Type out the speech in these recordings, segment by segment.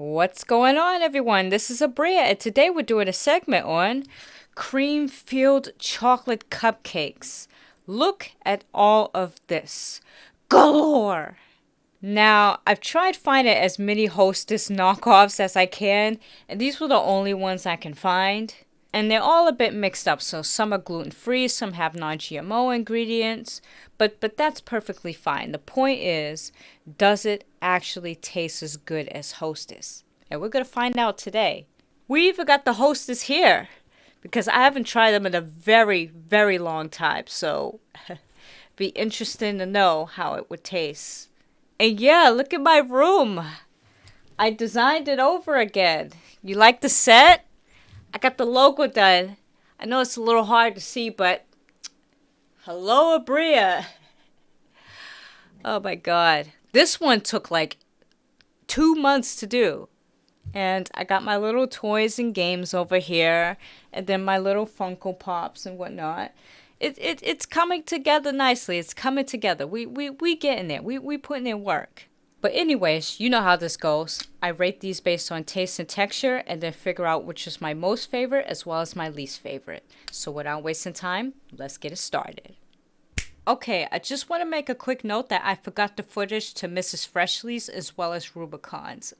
What's going on, everyone? This is Abria, and today we're doing a segment on cream-filled chocolate cupcakes. Look at all of this. Galore! Now, I've tried finding as many Hostess knockoffs as I can, and these were the only ones I can find. And they're all a bit mixed up, so some are gluten-free, some have non-GMO ingredients, but that's perfectly fine. The point is, does it actually taste as good as Hostess? And we're going to find out today. We even got the Hostess here, because I haven't tried them in a very, very long time, so be interesting to know how it would taste. And yeah, look at my room. I designed it over again. You like the set? I got the logo done. I know it's a little hard to see, but HelloAbria. Oh my god. This one took like 2 months to do. And I got my little toys and games over here. And then my little Funko Pops and whatnot. It's coming together nicely. It's coming together. We getting there. We putting in work. But anyways, you know how this goes. I rate these based on taste and texture and then figure out which is my most favorite as well as my least favorite. So without wasting time, let's get it started. Okay, I just want to make a quick note that I forgot the footage to Mrs. Freshley's as well as Rubicon's.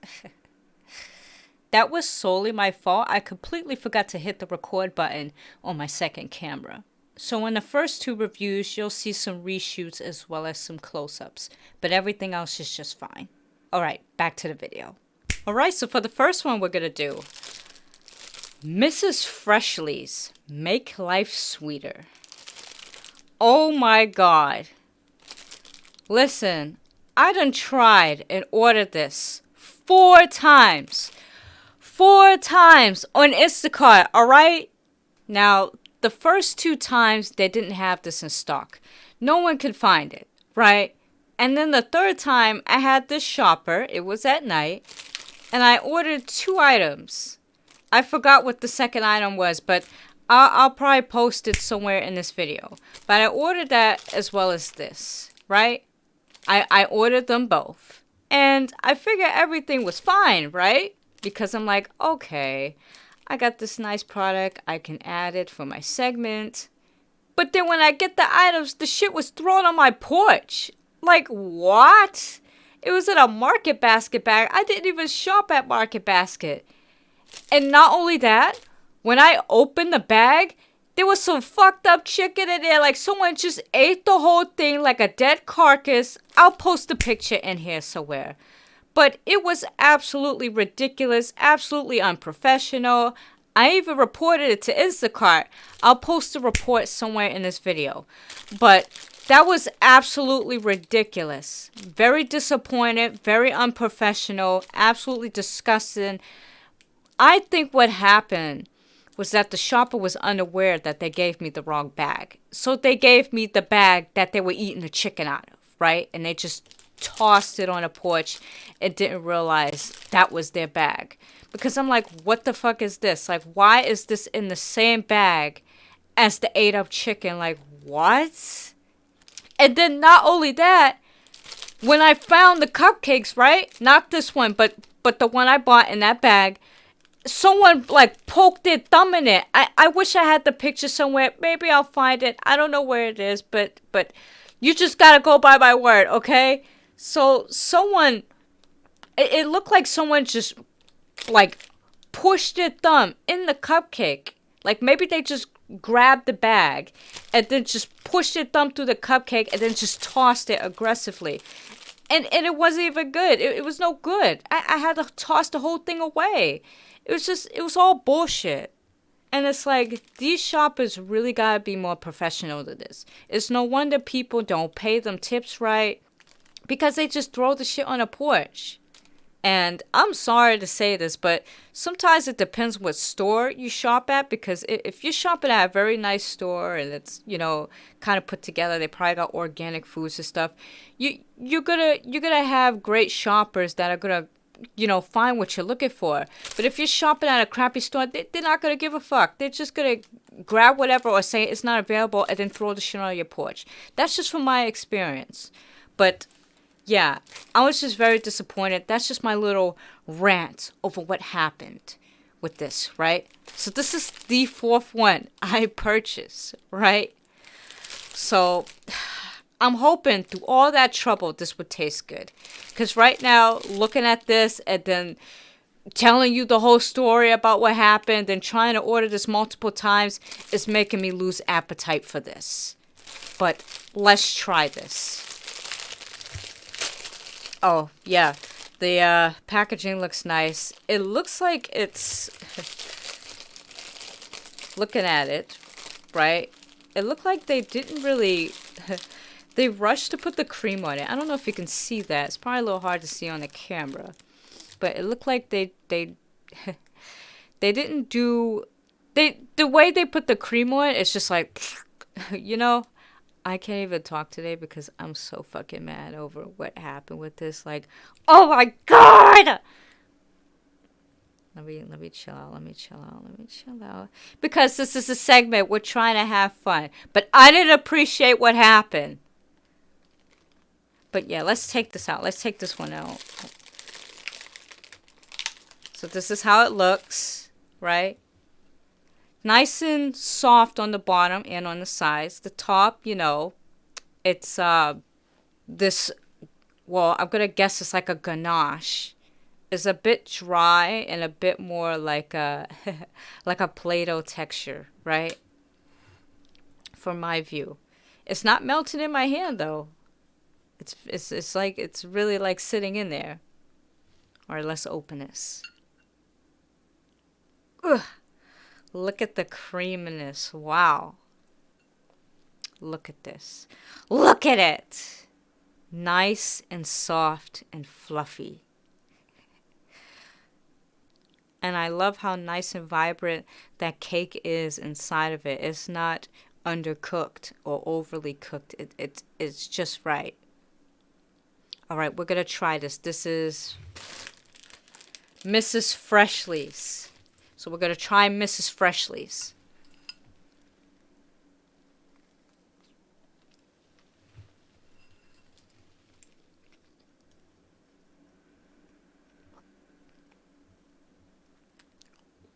That was solely my fault. I completely forgot to hit the record button on my second camera. So in the first two reviews, you'll see some reshoots as well as some close-ups, but everything else is just fine. Alright, back to the video. Alright, so for the first one we're going to do Mrs. Freshley's Make Life Sweeter. Oh my god. Listen, I done tried and ordered this 4 times. 4 times on Instacart, alright? Now, the first 2 times, they didn't have this in stock. No one could find it, right? And then the third time, I had this shopper. It was at night. And I ordered 2 items. I forgot what the second item was, but I'll probably post it somewhere in this video. But I ordered that as well as this, right? I ordered them both. And I figured everything was fine, right? Because I'm like, okay, I got this nice product. I can add it for my segment. But then when I get the items, the shit was thrown on my porch. Like, what? It was in a Market Basket bag. I didn't even shop at Market Basket. And not only that, when I opened the bag, there was some fucked up chicken in there. Like, someone just ate the whole thing like a dead carcass. I'll post a picture in here somewhere. But it was absolutely ridiculous, absolutely unprofessional. I even reported it to Instacart. I'll post a report somewhere in this video. But that was absolutely ridiculous. Very disappointed, very unprofessional, absolutely disgusting. I think what happened was that the shopper was unaware that they gave me the wrong bag. So they gave me the bag that they were eating the chicken out of, right? And they just tossed it on a porch and didn't realize that was their bag. Because I'm like, what the fuck is this? Like, why is this in the same bag as the ate up chicken? Like, what? And then not only that, when I found the cupcakes, right? Not this one, but the one I bought in that bag, someone like poked their thumb in it. I wish I had the picture somewhere. Maybe I'll find it. I don't know where it is, but you just gotta go by my word, okay? So someone, it looked like someone just like pushed their thumb in the cupcake. Like maybe they just grabbed the bag and then just pushed their thumb through the cupcake and then just tossed it aggressively. And it wasn't even good. It was no good. I had to toss the whole thing away. It was all bullshit. And it's like, these shoppers really gotta be more professional than this. It's no wonder people don't pay them tips right. Because they just throw the shit on a porch. And I'm sorry to say this, but sometimes it depends what store you shop at. Because if you're shopping at a very nice store and it's, you know, kind of put together, they probably got organic foods and stuff. You're gonna have great shoppers that are gonna, you know, find what you're looking for. But if you're shopping at a crappy store, they're not gonna give a fuck. They're just gonna grab whatever or say it's not available and then throw the shit on your porch. That's just from my experience. But yeah, I was just very disappointed. That's just my little rant over what happened with this, right? So this is the fourth one I purchased, right? So I'm hoping through all that trouble this would taste good. Because right now, looking at this and then telling you the whole story about what happened and trying to order this multiple times is making me lose appetite for this. But let's try this. Oh, yeah. The packaging looks nice. It looks like it's... looking at it, right? It looked like they didn't really... they rushed to put the cream on it. I don't know if you can see that. It's probably a little hard to see on the camera. But it looked like they they didn't do... the way they put the cream on it, it's just like... you know? I can't even talk today because I'm so fucking mad over what happened with this. Like, oh my god! Let me chill out. Let me chill out. Because this is a segment. We're trying to have fun. But I didn't appreciate what happened. But yeah, let's take this out. Let's take this one out. So this is how it looks, right? Nice and soft on the bottom and on the sides. The top, you know, it's this, well, I'm going to guess it's like a ganache. It's a bit dry and a bit more like a like a Play-Doh texture, right? From my view. It's not melting in my hand though. It's like it's really like sitting in there. All right, let's open this. Ugh. Look at the creaminess. Wow. Look at this. Look at it. Nice and soft and fluffy. And I love how nice and vibrant that cake is inside of it. It's not undercooked or overly cooked. It's just right. All right, we're going to try this. This is Mrs. Freshley's. So we're going to try Mrs. Freshley's.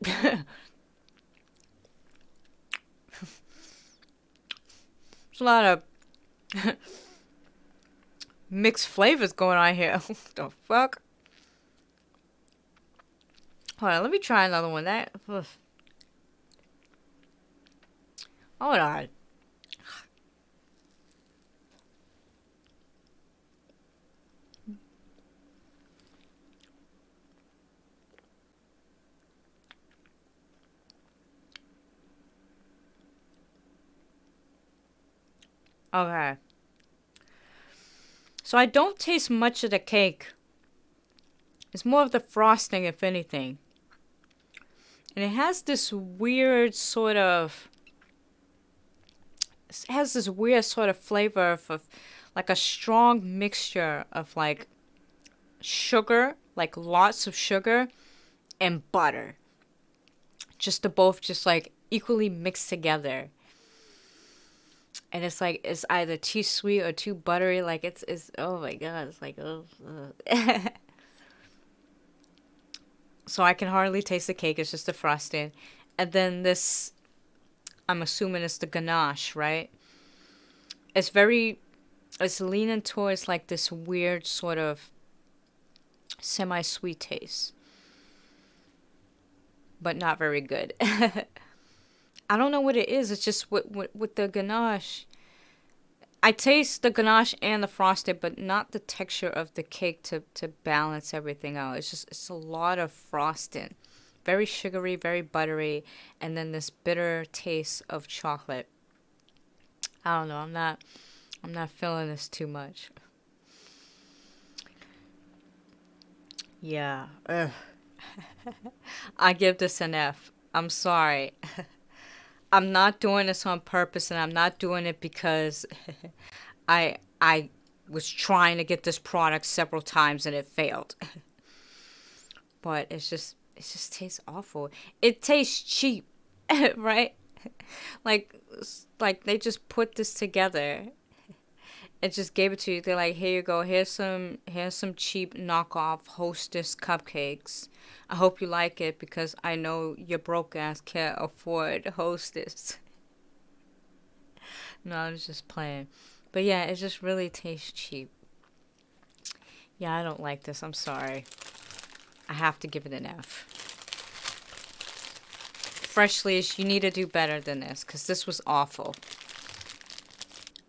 There's a lot of mixed flavors going on here. What the fuck? Hold on, let me try another one. Ugh. Hold on. Okay. So I don't taste much of the cake. It's more of the frosting, if anything. And it has this weird sort of... It has this weird sort of flavor of like a strong mixture of like sugar, like lots of sugar, and butter. Just the both just like equally mixed together. And it's like, it's either too sweet or too buttery. Like, it's oh my god, it's like, oh. So I can hardly taste the cake. It's just the frosting. And then this, I'm assuming it's the ganache, right? It's leaning towards like this weird sort of semi-sweet taste. But not very good. I don't know what it is. It's just with the ganache. I taste the ganache and the frosting, but not the texture of the cake to balance everything out. It's a lot of frosting. Very sugary, very buttery, and then this bitter taste of chocolate. I don't know. I'm not feeling this too much. Yeah. Ugh. I give this an F. I'm sorry. I'm not doing this on purpose, and I'm not doing it because I was trying to get this product several times and it failed. But it just tastes awful. It tastes cheap, right? Like they just put this together. and just gave it to you. They're like, here you go. Here's some cheap knockoff Hostess cupcakes. I hope you like it because I know your broke ass can't afford Hostess. No, I was just playing. But yeah, it just really tastes cheap. Yeah, I don't like this. I'm sorry. I have to give it an F. Freshley, you need to do better than this because this was awful.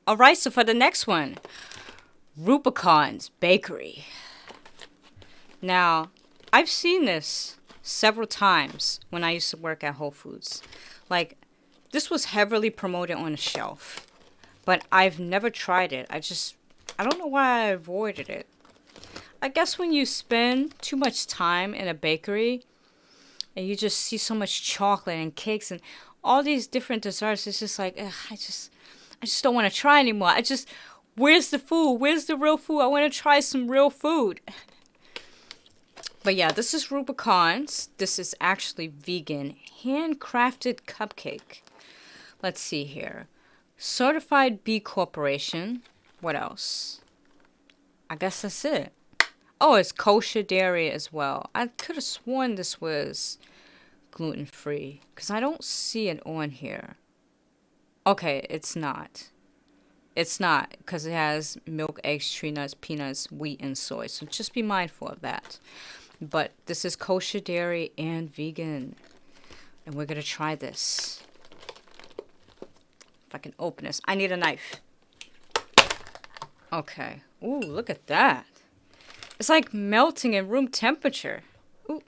Alright, so for the next one, Rubicon's Bakery. Now, I've seen this several times when I used to work at Whole Foods. Like, this was heavily promoted on the shelf, but I've never tried it. I don't know why I avoided it. I guess when you spend too much time in a bakery and you just see so much chocolate and cakes and all these different desserts, it's just like, ugh, I just don't want to try anymore. Where's the food? Where's the real food? I want to try some real food. But yeah, this is Rubicon's. This is actually vegan, handcrafted cupcake. Let's see here. Certified B Corporation. What else? I guess that's it. Oh, it's kosher dairy as well. I could have sworn this was gluten-free because I don't see it on here. Okay, it's not. It's not because it has milk, eggs, tree nuts, peanuts, wheat, and soy. So just be mindful of that. But this is kosher dairy and vegan. And we're going to try this. If I can open this. I need a knife. Okay. Ooh, look at that. It's like melting in room temperature. Ooh.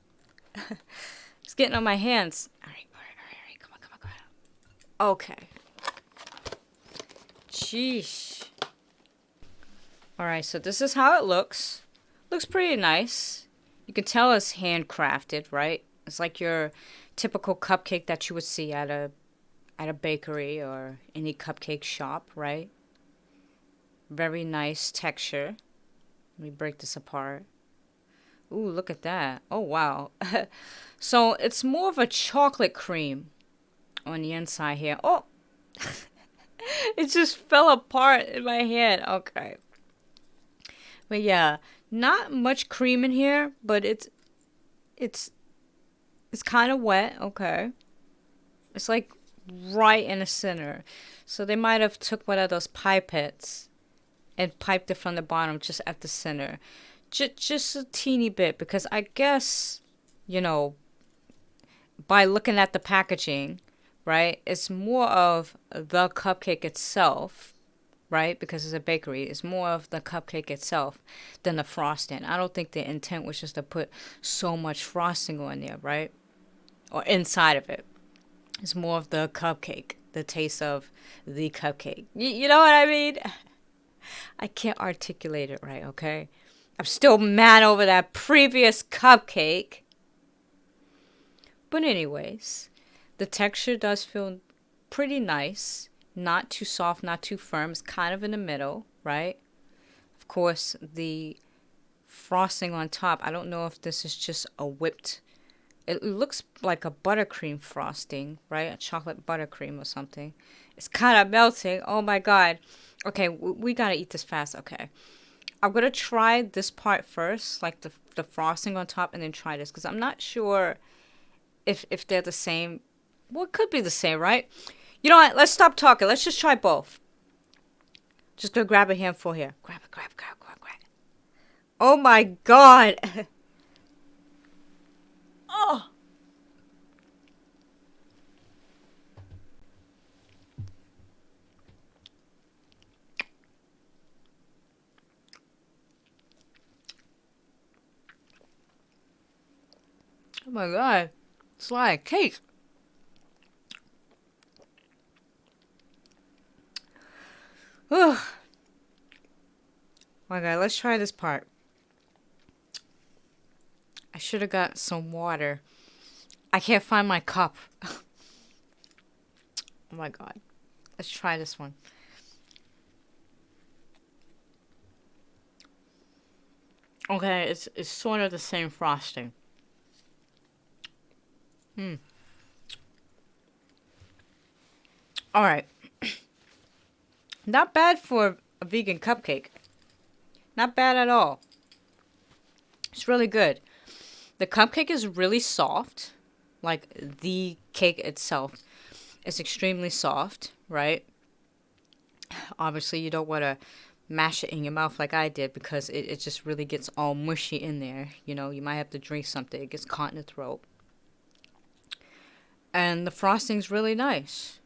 It's getting on my hands. All right. Come on. Okay. Sheesh. Alright, so this is how it looks. Looks pretty nice. You can tell it's handcrafted, right? It's like your typical cupcake that you would see at a bakery or any cupcake shop, right? Very nice texture. Let me break this apart. Ooh, look at that. Oh, wow. So it's more of a chocolate cream on the inside here. Oh! It just fell apart in my hand. Okay. But yeah, not much cream in here, but it's kind of wet. Okay. It's like right in the center. So they might have took one of those pipettes and piped it from the bottom just at the center. Just a teeny bit because I guess, by looking at the packaging, right? It's more of the cupcake itself, right? Because it's a bakery. It's more of the cupcake itself than the frosting. I don't think the intent was just to put so much frosting on there, right? Or inside of it. It's more of the cupcake, the taste of the cupcake. You know what I mean? I can't articulate it right, okay? I'm still mad over that previous cupcake. But anyways, the texture does feel pretty nice. Not too soft, not too firm. It's kind of in the middle, right? Of course, the frosting on top, I don't know if this is just a whipped... It looks like a buttercream frosting, right? A chocolate buttercream or something. It's kind of melting. Oh, my God. Okay, we got to eat this fast. Okay. I'm going to try this part first, like the frosting on top, and then try this. Because I'm not sure if they're the same. Well, it could be the same, right? You know what? Let's stop talking. Let's just try both. Just go grab a handful here. Grab it. Oh, my God. Oh. Oh, my God. It's like cake. Oh my God, let's try this part. I should have got some water. I can't find my cup. Oh my God. Let's try this one. Okay, it's sort of the same frosting. All right. Not bad for a vegan cupcake. Not bad at all. It's really good. The cupcake is really soft. Like the cake itself is extremely soft, right? Obviously, you don't want to mash it in your mouth like I did because it just really gets all mushy in there. You know, you might have to drink something. It gets caught in the throat. And the frosting's really nice.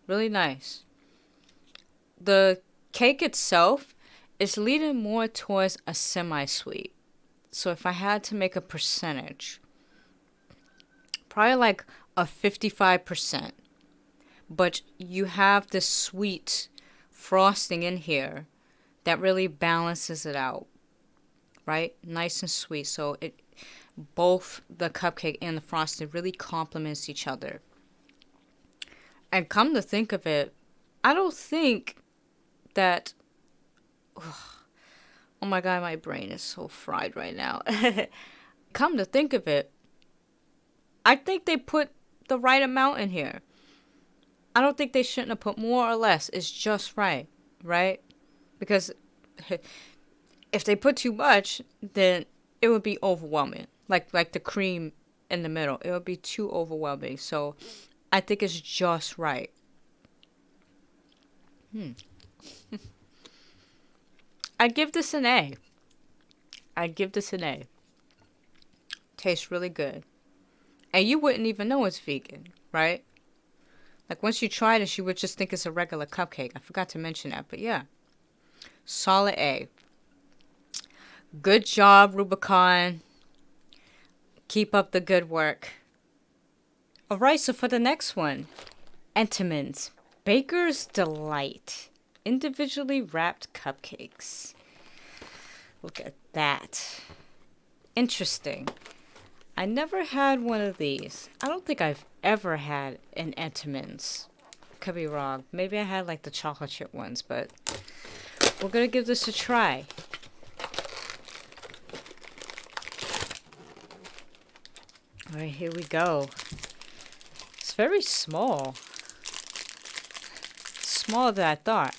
Really nice. The cake itself is leaning more towards a semi-sweet. So if I had to make a percentage, probably like a 55%. But you have this sweet frosting in here that really balances it out, right? Nice and sweet. So it both the cupcake and the frosting really complements each other. And come to think of it, I don't think that... Oh my God, my brain is so fried right now. Come to think of it, I think they put the right amount in here. I don't think they shouldn't have put more or less. It's just right, right? Because if they put too much, then it would be overwhelming. Like the cream in the middle. It would be too overwhelming. So I think it's just right. I'd give this an A. I'd give this an A. Tastes really good. And you wouldn't even know it's vegan, right? Like once you try this, you would just think it's a regular cupcake. I forgot to mention that, but yeah. Solid A. Good job, Rubicon. Keep up the good work. Alright, so for the next one. Entenmann's Baker's Delight. Individually wrapped cupcakes. Look at that. Interesting. I never had one of these. I don't think I've ever had an Entenmann's. Could be wrong. Maybe I had like the chocolate chip ones, but we're going to give this a try. Alright, here we go. It's very small. Smaller than I thought.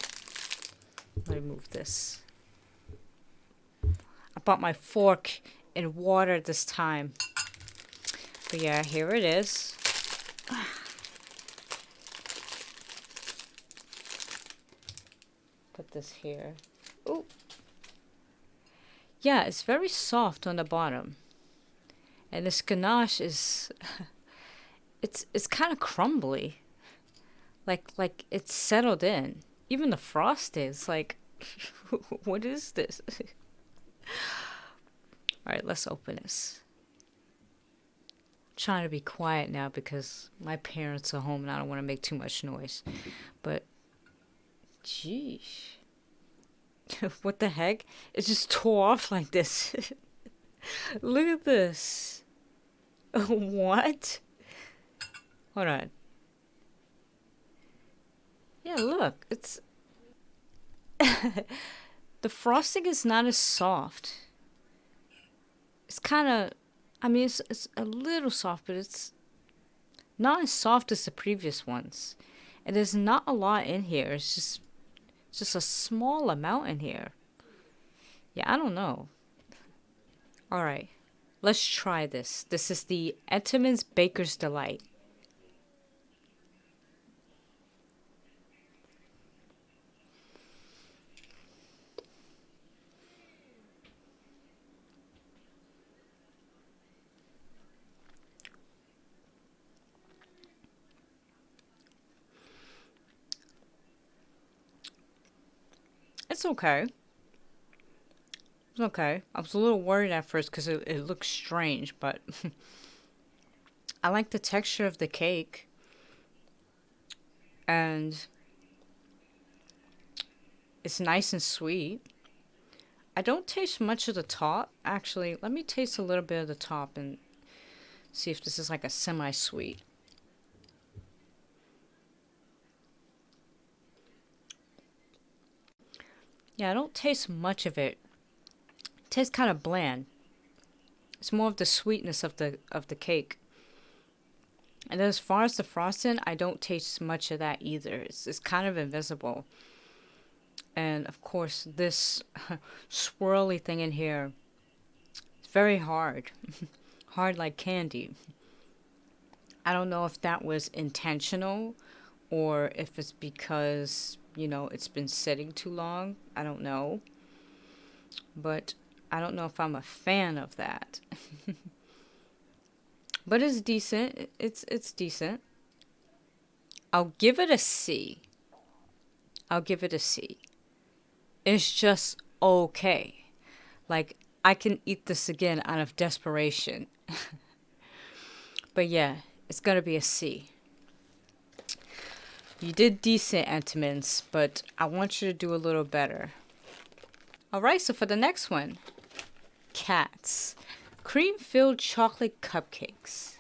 Let me move this. I bought my fork in water this time. But yeah, here it is. Put this here. Ooh. Yeah, it's very soft on the bottom. And this ganache is it's kind of crumbly. Like it's settled in. Even the frost is like what is this? Alright, let's open this. I'm trying to be quiet now because my parents are home and I don't want to make too much noise. But geez. What the heck? It just tore off like this. Look at this. What? Hold on. Yeah, look. It's... The frosting is not as soft. It's kind of... I mean, it's a little soft, but it's not as soft as the previous ones. And there's not a lot in here. It's just a small amount in here. Yeah, I don't know. Alright. Let's try this. This is the Entenmann's Baker's Delight. It's okay. It's okay. I was a little worried at first because it looks strange, but I like the texture of the cake. And it's nice and sweet. I don't taste much of the top. Actually, let me taste a little bit of the top and see if this is like a semi-sweet. Yeah, I don't taste much of it. It tastes kind of bland. It's more of the sweetness of the cake. And then as far as the frosting, I don't taste much of that either. It's kind of invisible. And of course, this swirly thing in here is very hard. Hard like candy. I don't know if that was intentional or if it's because, it's been sitting too long. I don't know. But I don't know if I'm a fan of that. But it's decent. It's decent. I'll give it a C. I'll give it a C. It's just okay. Like, I can eat this again out of desperation. But yeah, it's gonna be a C. You did decent, Entenmann's, but I want you to do a little better. Alright, so for the next one, Katz. Cream-filled chocolate cupcakes.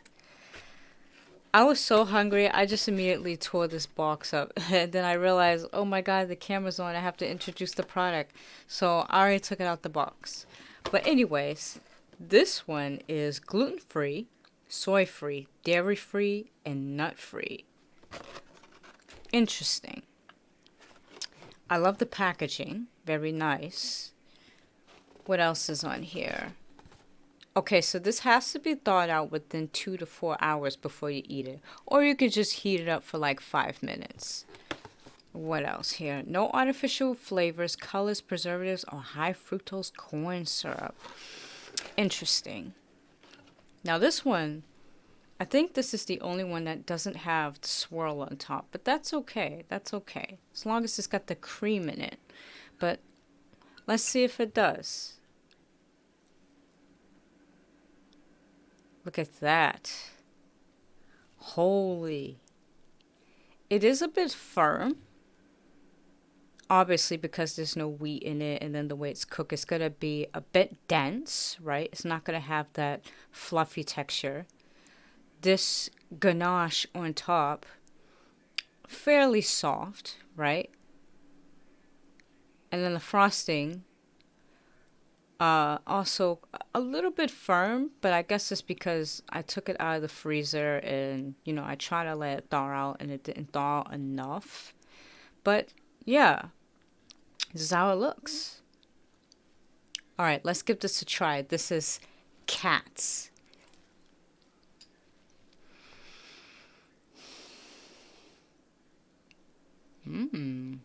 I was so hungry, I just immediately tore this box up. And then I realized, oh my god, the camera's on, I have to introduce the product. So I already took it out the box. But anyways, this one is gluten-free, soy-free, dairy-free, and nut-free. Interesting. I love the packaging. Very nice. What else is on here? Okay, so this has to be thawed out within 2 to 4 hours before you eat it. Or you could just heat it up for like 5 minutes. What else here? No artificial flavors, colors, preservatives, or high fructose corn syrup. Interesting. Now this one, I think this is the only one that doesn't have the swirl on top. But that's okay. That's okay. As long as it's got the cream in it. But let's see if it does. Look at that. Holy. It is a bit firm. Obviously, because there's no wheat in it, and then the way it's cooked, it's going to be a bit dense, right? It's not going to have that fluffy texture. This ganache on top, fairly soft, right? And then the frosting, also a little bit firm, but I guess it's because I took it out of the freezer and, I tried to let it thaw out and it didn't thaw enough. But yeah, this is how it looks. All right, let's give this a try. This is Katz. Mmm.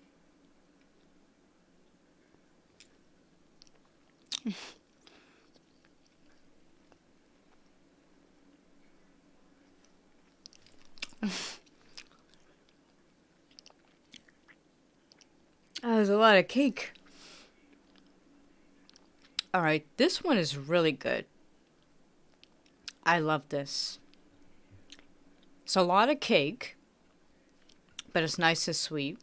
There's a lot of cake. Alright, this one is really good. I love this. It's a lot of cake, but it's nice and sweet.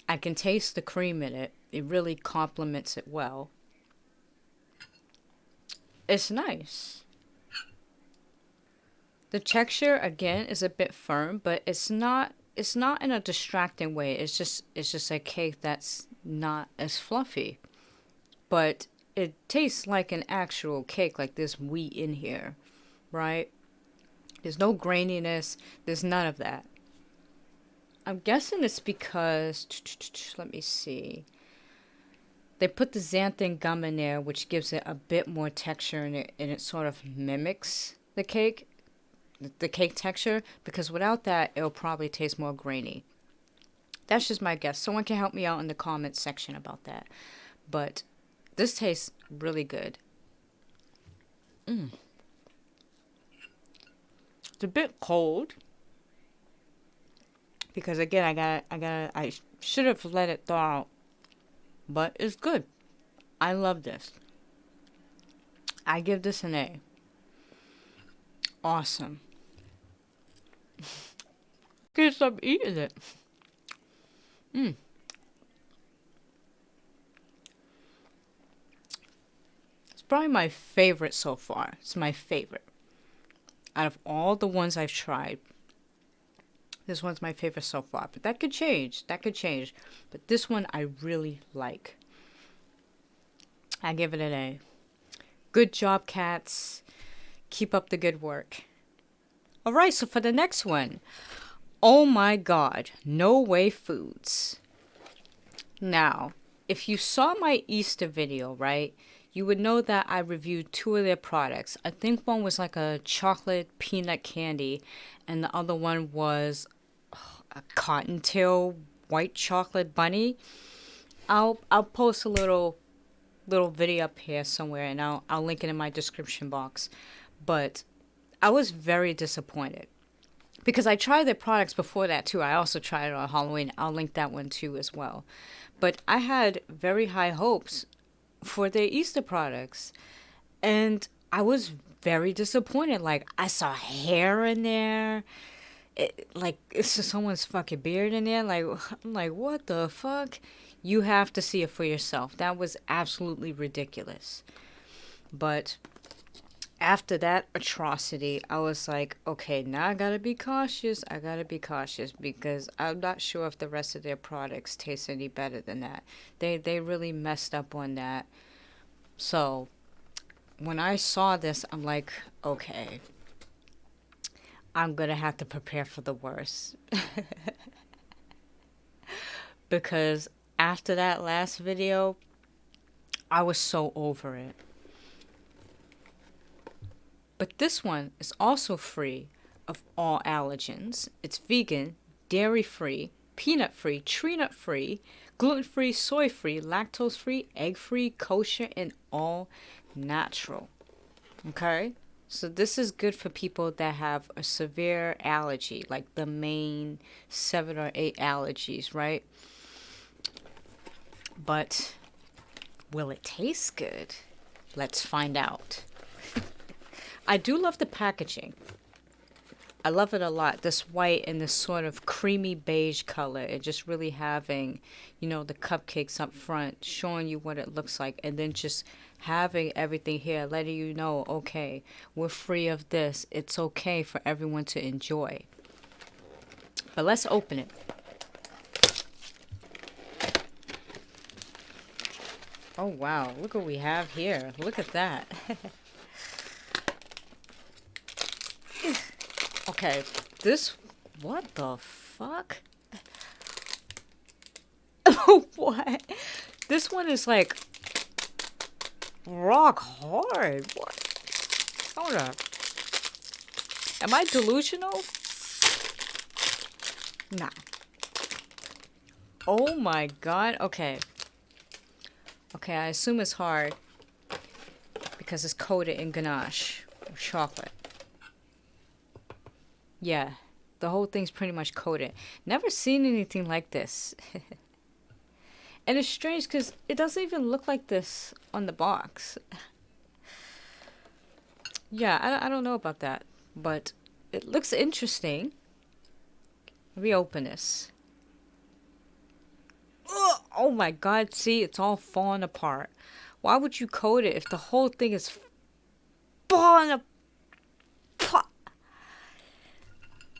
I can taste the cream in it. It really complements it well. It's nice. The texture again is a bit firm, but it's not in a distracting way. It's just a cake that's not as fluffy. But it tastes like an actual cake, like there's wheat in here, right? There's no graininess, there's none of that. I'm guessing it's because, let me see. They put the xanthan gum in there, which gives it a bit more texture in it, and it sort of mimics the cake texture, because without that, it'll probably taste more grainy. That's just my guess. Someone can help me out in the comments section about that. But this tastes really good. It's a bit cold. Because again, I should have let it thaw out. But it's good. I love this. I give this an A. Awesome. Can't stop eating it. It's probably my favorite so far. It's my favorite. Out of all the ones I've tried, this one's my favorite so far. But that could change. That could change. But this one I really like. I give it an A. Good job, Katz. Keep up the good work. Alright, so for the next one. Oh my god. No Whey Foods. Now, if you saw my Easter video, right, you would know that I reviewed two of their products. I think one was like a chocolate peanut candy, and the other one was a cottontail white chocolate bunny. I'll post a little video up here somewhere, and I'll link it in my description box. But I was very disappointed because I tried their products before that too. I also tried it on Halloween. I'll link that one too as well. But I had very high hopes for their Easter products, and I was very disappointed. Like, I saw hair in there. Like, it's just someone's fucking beard in there. Like, I'm like, what the fuck? You have to see it for yourself. That was absolutely ridiculous. But after that atrocity, I was like, okay, now I gotta be cautious. I gotta be cautious because I'm not sure if the rest of their products taste any better than that. They really messed up on that. So when I saw this, I'm like, okay, I'm gonna have to prepare for the worst. Because after that last video, I was so over it. But this one is also free of all allergens. It's vegan, dairy-free, peanut-free, tree-nut-free, gluten-free, soy-free, lactose-free, egg-free, kosher, and all natural. Okay? So this is good for people that have a severe allergy, like the main 7 or 8 allergies, right? But will it taste good? Let's find out. I do love the packaging. I love it a lot. This white and this sort of creamy beige color. And just really having, you know, the cupcakes up front, showing you what it looks like. And then just having everything here, letting you know, okay, we're free of this. It's okay for everyone to enjoy. But let's open it. Oh, wow. Look what we have here. Look at that. Okay, this, what the fuck? What? This one is like rock hard. What? Hold up. Am I delusional? Nah. Oh my god. Okay. Okay, I assume it's hard because it's coated in ganache or chocolate. Yeah, the whole thing's pretty much coated. Never seen anything like this. And it's strange because it doesn't even look like this on the box. Yeah, I don't know about that. But it looks interesting. Let me open this. Ugh, oh my god, see, it's all falling apart. Why would you coat it if the whole thing is falling apart?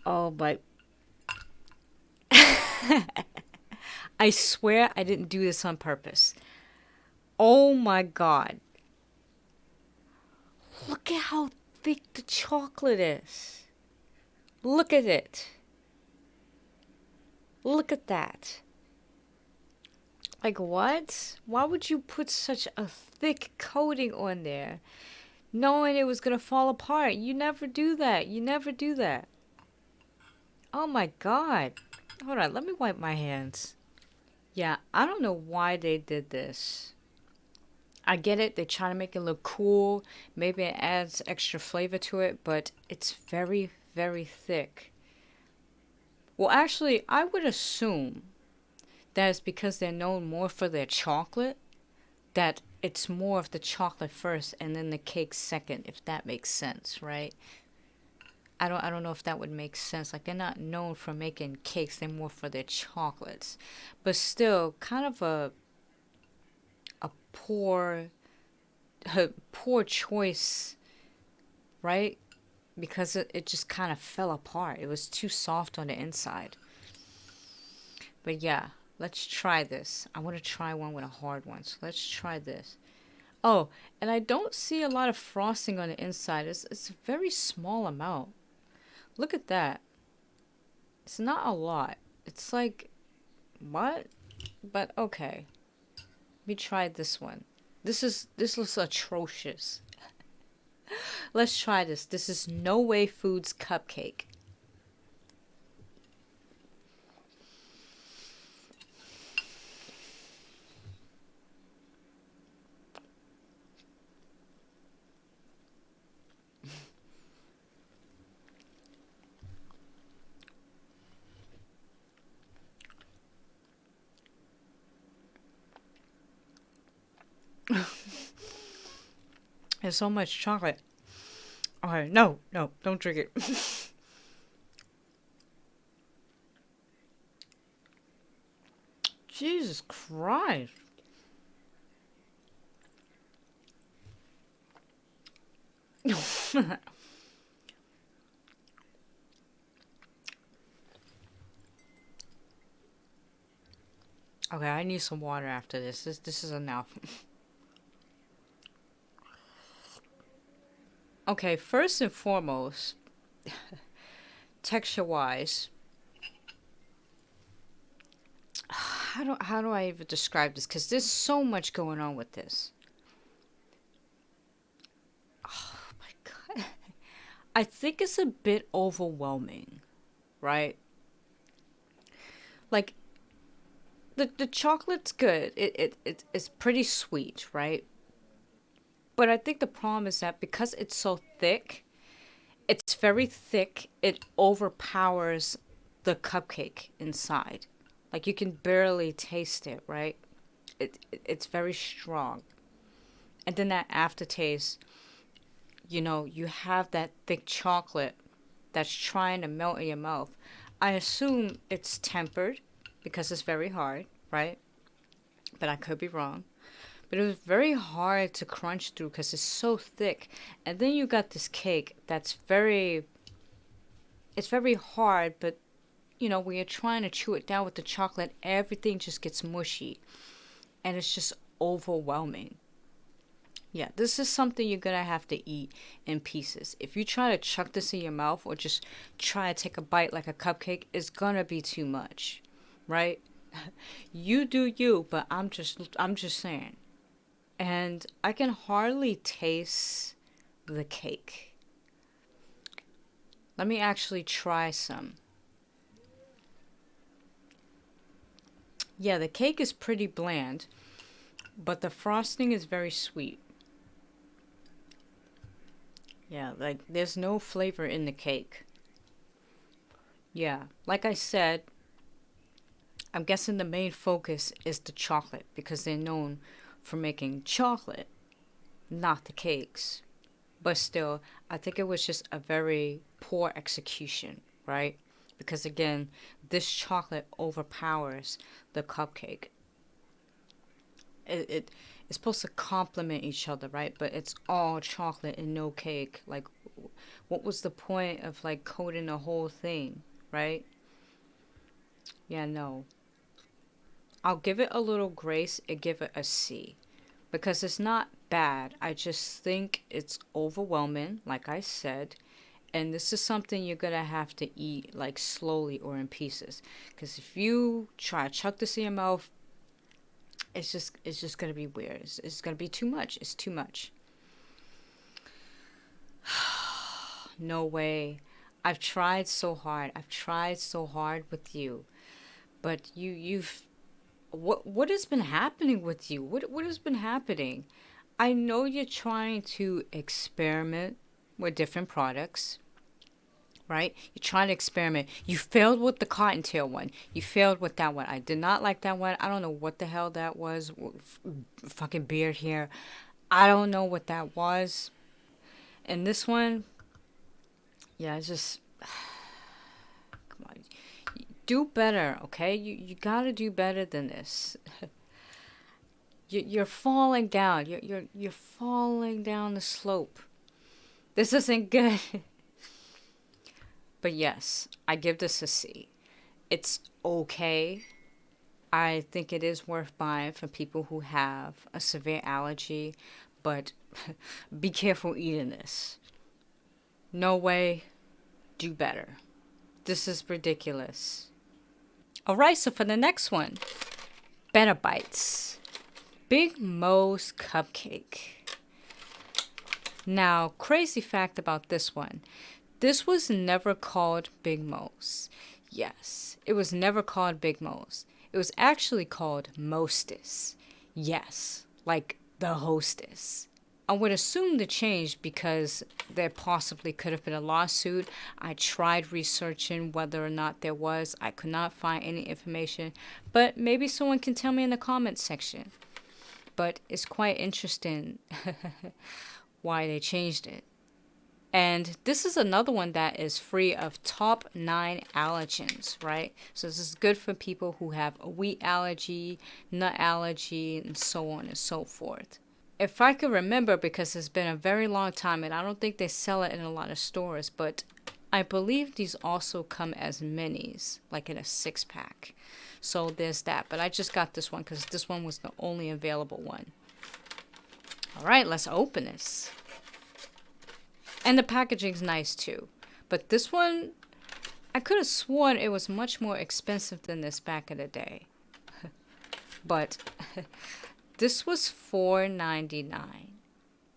Oh, but I swear I didn't do this on purpose. Oh my god. Look at how thick the chocolate is. Look at it. Look at that. Like, what? Why would you put such a thick coating on there knowing it was going to fall apart? You never do that. You never do that. Oh my god. Hold on, let me wipe my hands. Yeah, I don't know why they did this. I get it, they try to make it look cool. Maybe it adds extra flavor to it, but it's very, very thick. Well, actually, I would assume that it's because they're known more for their chocolate, that it's more of the chocolate first and then the cake second, if that makes sense, right? I don't know if that would make sense. Like, they're not known for making cakes, they're more for their chocolates. But still, kind of a poor choice, right? Because it just kind of fell apart. It was too soft on the inside. But yeah, let's try this. I want to try one with a hard one. So let's try this. Oh, and I don't see a lot of frosting on the inside. It's a very small amount. Look at that. It's not a lot. It's like, what? But okay. We tried this one. This looks atrocious. Let's try this. This is No Way Foods cupcake. There's so much chocolate. Okay, no, don't drink it. Jesus Christ. Okay, I need some water after this. This is enough. Okay, first and foremost, texture-wise, how do I even describe this? Because there's so much going on with this. Oh my God. I think it's a bit overwhelming, right? Like, the chocolate's good. It's pretty sweet, right? But I think the problem is that because it's so thick, it's very thick, it overpowers the cupcake inside. Like you can barely taste it, right? It's very strong. And then that aftertaste, you have that thick chocolate that's trying to melt in your mouth. I assume it's tempered because it's very hard, right? But I could be wrong. But it was very hard to crunch through because it's so thick. And then you got this cake that's it's very hard, but when you're trying to chew it down with the chocolate, everything just gets mushy. And it's just overwhelming. Yeah, this is something you're going to have to eat in pieces. If you try to chuck this in your mouth or just try to take a bite like a cupcake, it's going to be too much, right? You do you, but I'm just saying. And I can hardly taste the cake. Let me actually try some. Yeah, the cake is pretty bland, but the frosting is very sweet. Yeah, like there's no flavor in the cake. Yeah, like I said, I'm guessing the main focus is the chocolate because they're known for making chocolate, not the cakes. But still, I think it was just a very poor execution, right? Because again, this chocolate overpowers the cupcake. It's supposed to complement each other, right? But it's all chocolate and no cake. Like, what was the point of like coating the whole thing, right? Yeah, no. I'll give it a little grace and give it a C. Because it's not bad. I just think it's overwhelming, like I said. And this is something you're going to have to eat like slowly or in pieces. Because if you try to chuck this in your mouth, it's just going to be weird. It's going to be too much. It's too much. No way. I've tried so hard. I've tried so hard with you. But you've what has been happening with you? What has been happening? I know you're trying to experiment with different products, right? You're trying to experiment. You failed with the cottontail one. You failed with that one. I did not like that one. I don't know what the hell that was. Fucking beard hair. I don't know what that was. And this one, yeah, it's just come on. Do better, okay? You gotta do better than this. You're falling down. You're falling down the slope. This isn't good. But yes, I give this a C. It's okay. I think it is worth buying for people who have a severe allergy, but be careful eating this. No way. Do better. This is ridiculous. All right, so for the next one, Better Bites. Big Mo's Cupcake. Now, crazy fact about this one. This was never called Big Mo's. Yes, it was never called Big Mo's. It was actually called Mostess. Yes, like the hostess. I would assume the change because there possibly could have been a lawsuit. I tried researching whether or not there was. I could not find any information, but maybe someone can tell me in the comments section. But it's quite interesting why they changed it. And this is another one that is free of top 9 allergens, right? So this is good for people who have a wheat allergy, nut allergy, and so on and so forth. If I could remember, because it's been a very long time, and I don't think they sell it in a lot of stores, but I believe these also come as minis, like in a 6-pack. So there's that. But I just got this one because this one was the only available one. All right, let's open this. And the packaging's nice too. But this one, I could have sworn it was much more expensive than this back in the day. But this was $4.99.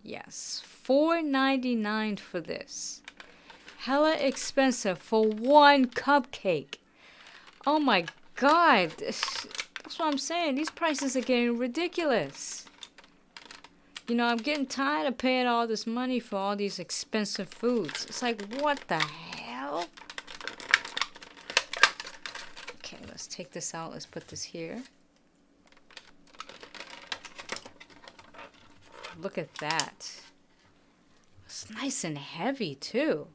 Yes, $4.99 for this. Hella expensive for one cupcake. Oh my God. That's what I'm saying. These prices are getting ridiculous. You know, I'm getting tired of paying all this money for all these expensive foods. It's like, what the hell? Okay, let's take this out. Let's put this here. Look at that. It's nice and heavy, too.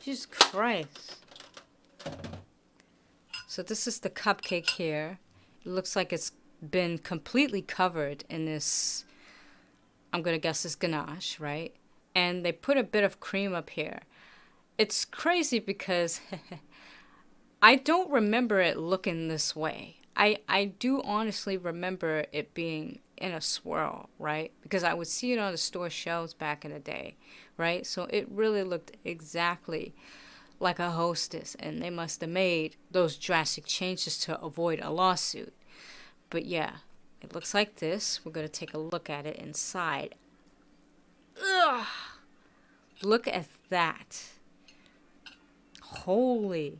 Jesus Christ. So this is the cupcake here. It looks like it's been completely covered in this, I'm gonna guess this ganache, right? And they put a bit of cream up here. It's crazy because I don't remember it looking this way. I do honestly remember it being in a swirl, right? Because I would see it on the store shelves back in the day, right? So it really looked exactly like a Hostess, and they must have made those drastic changes to avoid a lawsuit. But yeah, it looks like this. We're going to take a look at it inside. Ugh! Look at that. Holy.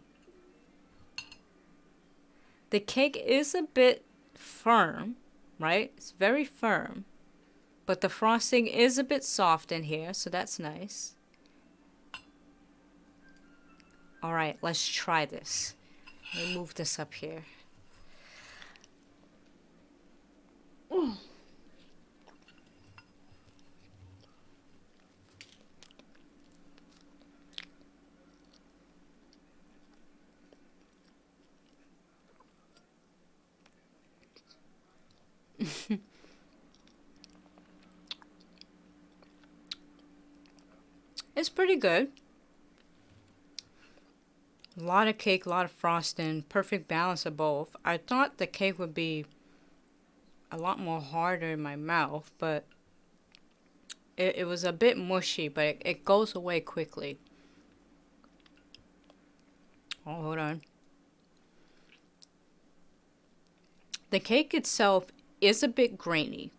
The cake is a bit firm, right? It's very firm. But the frosting is a bit soft in here, so that's nice. All right, let's try this. Let me move this up here. It's pretty good. A lot of cake, a lot of frosting, perfect balance of both. I thought the cake would be a lot more harder in my mouth, but it was a bit mushy, but it goes away quickly. Oh, hold on. The cake itself is a bit grainy,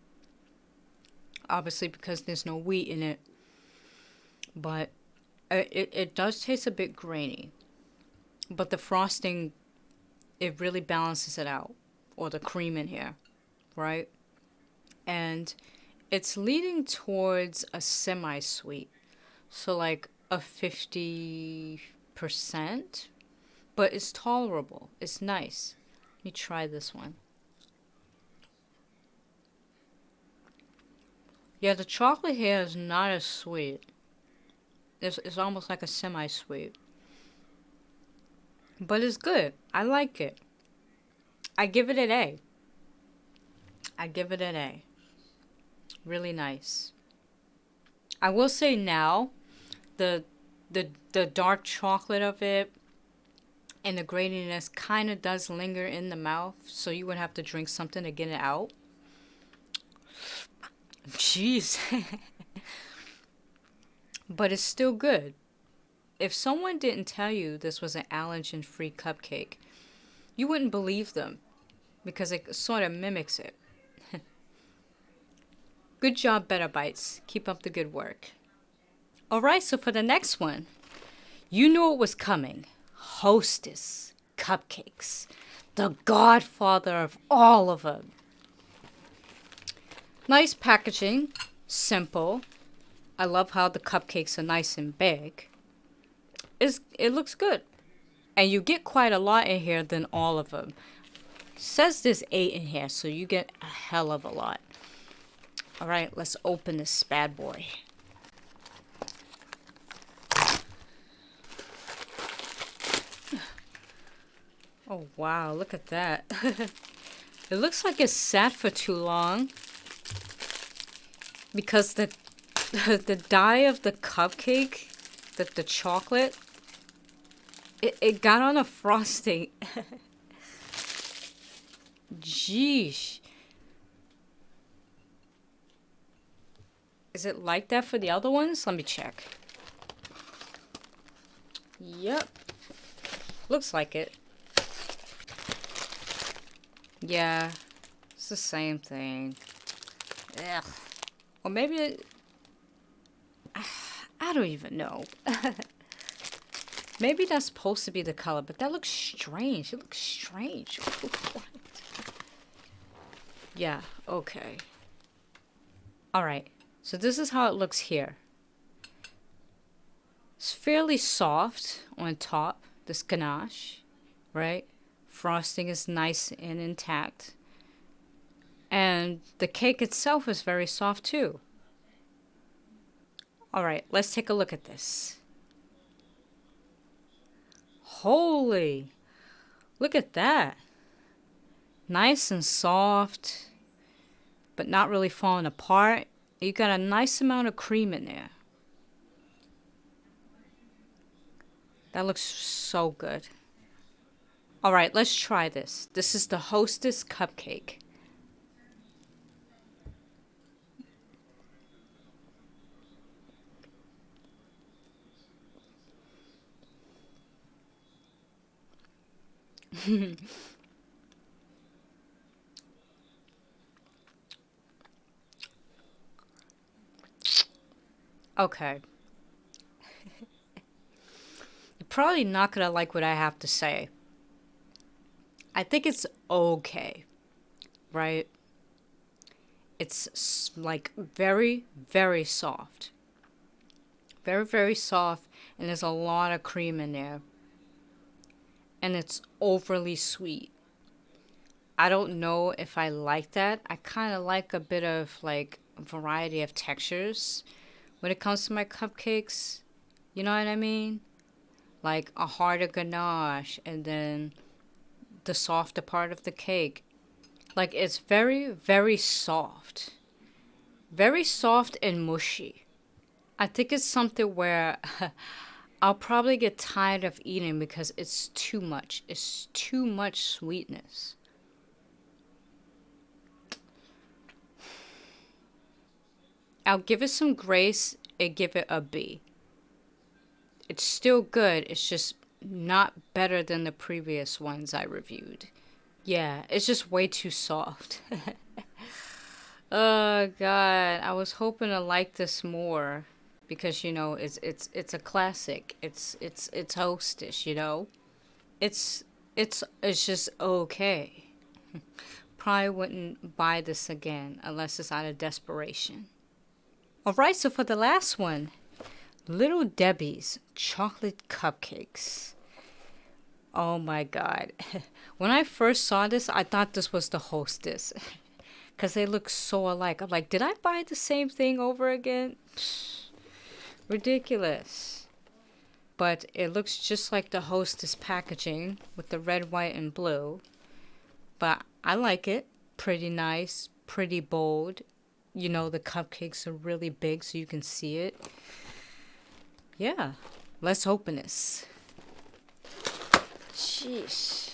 obviously because there's no wheat in it, but it does taste a bit grainy. But the frosting, it really balances it out, or the cream in here, right? And it's leading towards a semi-sweet, so like a 50%, but it's tolerable. It's nice. Let me try this one. Yeah, the chocolate here is not as sweet. It's almost like a semi-sweet. But it's good. I like it. I give it an A. I give it an A. Really nice. I will say now, the dark chocolate of it and the graininess kind of does linger in the mouth, so you would have to drink something to get it out. Jeez. But it's still good. If someone didn't tell you this was an allergen-free cupcake, You wouldn't believe them because it sort of mimics it. Good job, Better Bites. Keep up the good work. Alright, so for the next one, you knew it was coming. Hostess Cupcakes. The godfather of all of them. Nice packaging. Simple. I love how the cupcakes are nice and big. It looks good. And you get quite a lot in here than all of them. It says there's 8 in here, so you get a hell of a lot. Alright, let's open this bad boy. Oh wow, look at that. It looks like it's sat for too long. Because the dye of the cupcake, the chocolate, it got on a frosting. Jeesh. Is it like that for the other ones? Let me check. Yep. Looks like it. Yeah. It's the same thing. Ugh. Or maybe I don't even know. Maybe that's supposed to be the color, but that looks strange. It looks strange. What? Yeah, okay. Alright. So this is how it looks here. It's fairly soft on top, this ganache, right? Frosting is nice and intact. And the cake itself is very soft too. Alright, let's take a look at this. Holy! Look at that. Nice and soft, but not really falling apart. You got a nice amount of cream in there. That looks so good. Alright, let's try this. This is the Hostess Cupcake. Okay. You're probably not gonna like what I have to say. I think it's okay, right? It's like very, very soft. Very, very soft, and there's a lot of cream in there. And it's overly sweet. I don't know if I like that. I kind of like a bit of like a variety of textures when it comes to my cupcakes. You know what I mean? Like a harder ganache and then the softer part of the cake. Like it's very, very soft. Very soft and mushy. I think it's something where I'll probably get tired of eating because it's too much. It's too much sweetness. I'll give it some grace and give it a B. It's still good. It's just not better than the previous ones I reviewed. Yeah, it's just way too soft. Oh God, I was hoping to like this more because you know it's a classic. It's Hostess, you know. It's just okay. Probably wouldn't buy this again unless it's out of desperation. Alright, so for the last one, Little Debbie's chocolate cupcakes. Oh my God. When I first saw this, I thought this was the Hostess. Because they look so alike. I'm like, did I buy the same thing over again? Ridiculous. But it looks just like the Hostess packaging with the red, white, and blue. But I like it. Pretty nice. Pretty bold. You know, the cupcakes are really big so you can see it. Yeah. Let's open this. Sheesh.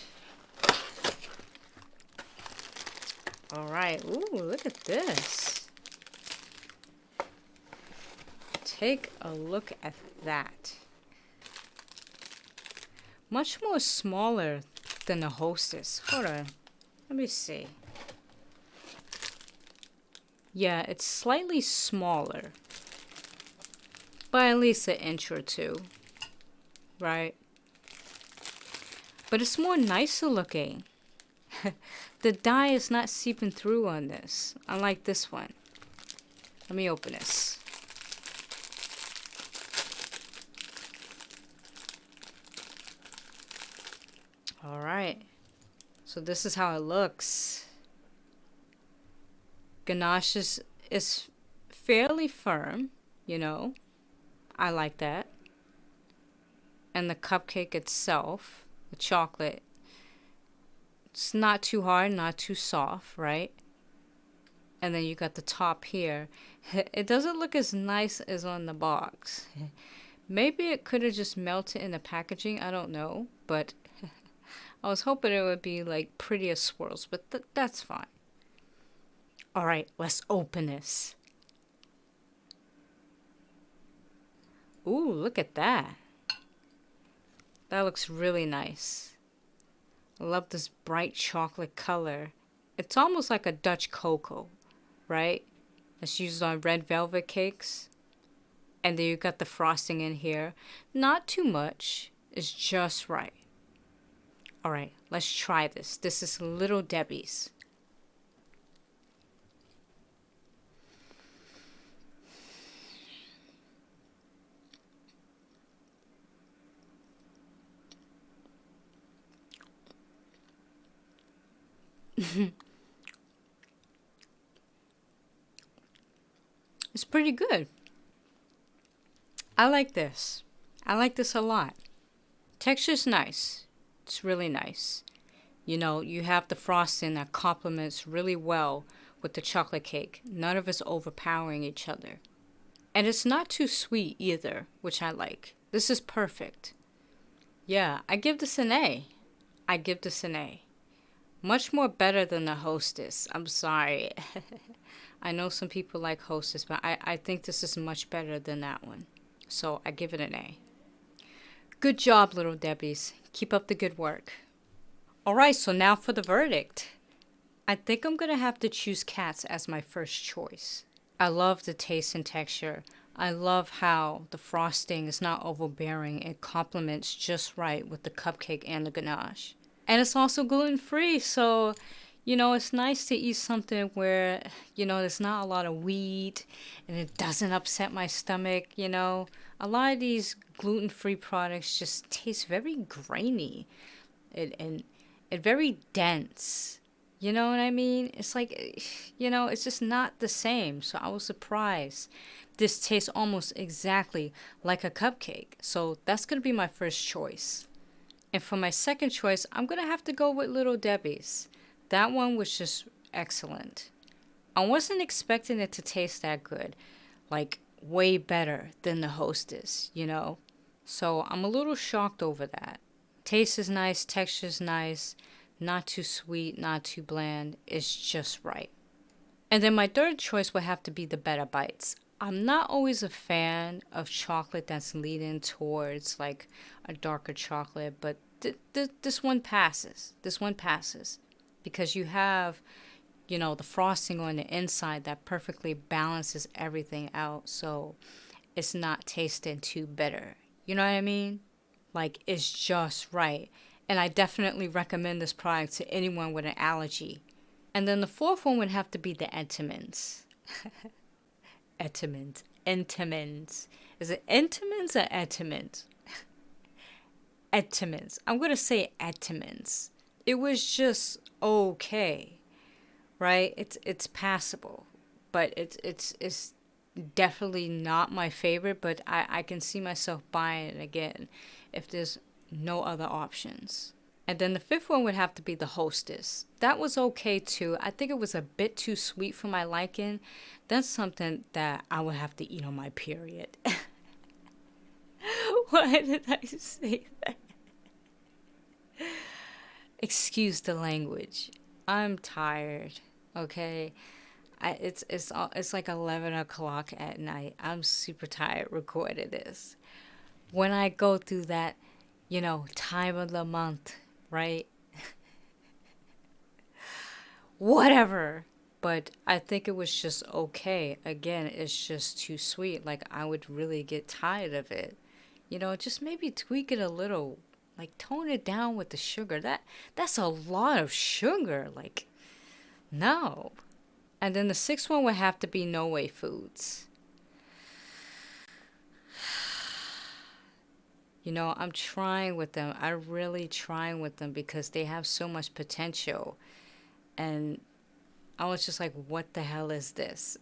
Alright. Ooh, look at this. Take a look at that. Much more smaller than the Hostess. Hold on. Let me see. Yeah, it's slightly smaller. By at least an inch or two. Right? But it's more nicer looking. The dye is not seeping through on this. Unlike this one. Let me open this. Alright. So this is how it looks. Ganache is fairly firm, you know. I like that. And the cupcake itself, the chocolate, it's not too hard, not too soft, right? And then you got the top here. It doesn't look as nice as on the box. Maybe it could have just melted in the packaging, I don't know. But I was hoping it would be like prettier swirls, but that's fine. Alright, let's open this. Ooh, look at that. That looks really nice. I love this bright chocolate color. It's almost like a Dutch cocoa, right? That's used on red velvet cakes. And then you got the frosting in here. Not too much. It's just right. Alright, let's try this. This is Little Debbie's. It's pretty good. I like this. I like this a lot. Texture's nice. It's really nice. You know, you have the frosting that complements really well with the chocolate cake. None of it's overpowering each other. And it's not too sweet either, which I like. This is perfect. Yeah, I give this an A. I give this an A. Much more better than the Hostess. I'm sorry. I know some people like Hostess, but I think this is much better than that one. So I give it an A. Good job, Little Debbie's. Keep up the good work. Alright, so now for the verdict. I think I'm going to have to choose Katz as my first choice. I love the taste and texture. I love how the frosting is not overbearing. It complements just right with the cupcake and the ganache. And it's also gluten-free, so, you know, it's nice to eat something where, you know, there's not a lot of wheat and it doesn't upset my stomach, you know. A lot of these gluten-free products just taste very grainy and very dense. You know what I mean? It's like, you know, it's just not the same. So I was surprised. This tastes almost exactly like a cupcake. So that's going to be my first choice. And for my second choice, I'm going to have to go with Little Debbie's. That one was just excellent. I wasn't expecting it to taste that good. Like, way better than the Hostess, you know? So I'm a little shocked over that. Taste is nice, texture is nice. Not too sweet, not too bland. It's just right. And then my third choice would have to be the Better Bites. I'm not always a fan of chocolate that's leaning towards like a darker chocolate, but this one passes. This one passes because you have, you know, the frosting on the inside that perfectly balances everything out, so it's not tasting too bitter. You know what I mean? Like, it's just right. And I definitely recommend this product to anyone with an allergy. And then the fourth one would have to be the Entenmann's. Entenmann's. Is it Entenmann's or Entenmann's? Entenmann's. I'm going to say Entenmann's. It was just okay, right? It's passable, but it's definitely not my favorite, but I can see myself buying it again if there's no other options. And then the fifth one would have to be the Hostess. That was okay too. I think it was a bit too sweet for my liking. That's something that I would have to eat on my period. Why did I say that? Excuse the language. I'm tired. Okay, it's like 11 o'clock at night. I'm super tired recording this. When I go through that, you know, time of the month, right? whatever. But I think it was just okay. Again, it's just too sweet. Like, I would really get tired of it. You know, just maybe tweak it a little. Like, tone it down with the sugar. That's a lot of sugar. Like, no. And then the sixth one would have to be No Way Foods. You know, I'm trying with them. I'm really trying with them because they have so much potential. And I was just like, what the hell is this?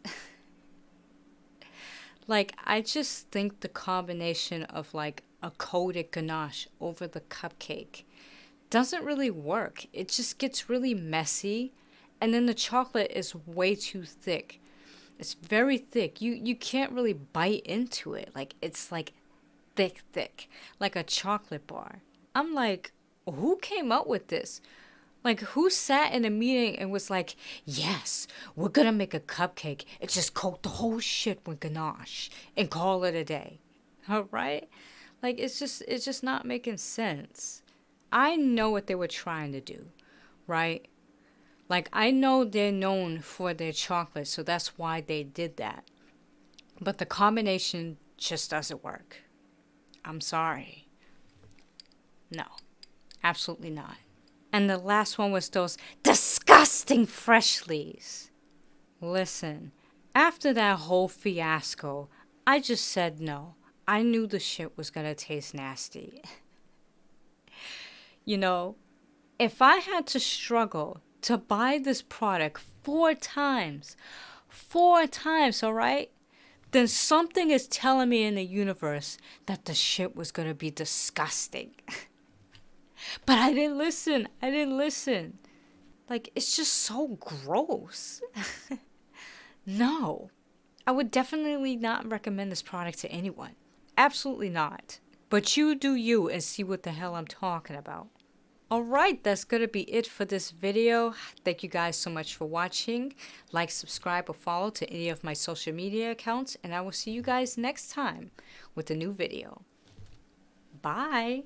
Like, I just think the combination of like a coated ganache over the cupcake doesn't really work. It just gets really messy. And then the chocolate is way too thick. It's very thick. You can't really bite into it. Like, it's like thick, like a chocolate bar. I'm like, who came up with this? Like, who sat in a meeting and was like, yes, we're gonna make a cupcake and just coat the whole shit with ganache and call it a day. All right? Like, it's just not making sense. I know what they were trying to do, right? Like, I know they're known for their chocolate, so that's why they did that. But the combination just doesn't work. I'm sorry. No, absolutely not. And the last one was those disgusting Freshleys. Listen, after that whole fiasco, I just said no. I knew the shit was gonna taste nasty. You know, if I had to struggle to buy this product 4 times, all right? Then something is telling me in the universe that the shit was gonna be disgusting. But I didn't listen. Like, it's just so gross. No. I would definitely not recommend this product to anyone. Absolutely not. But you do you and see what the hell I'm talking about. Alright, that's gonna be it for this video. Thank you guys so much for watching. Like, subscribe, or follow to any of my social media accounts, and I will see you guys next time with a new video. Bye!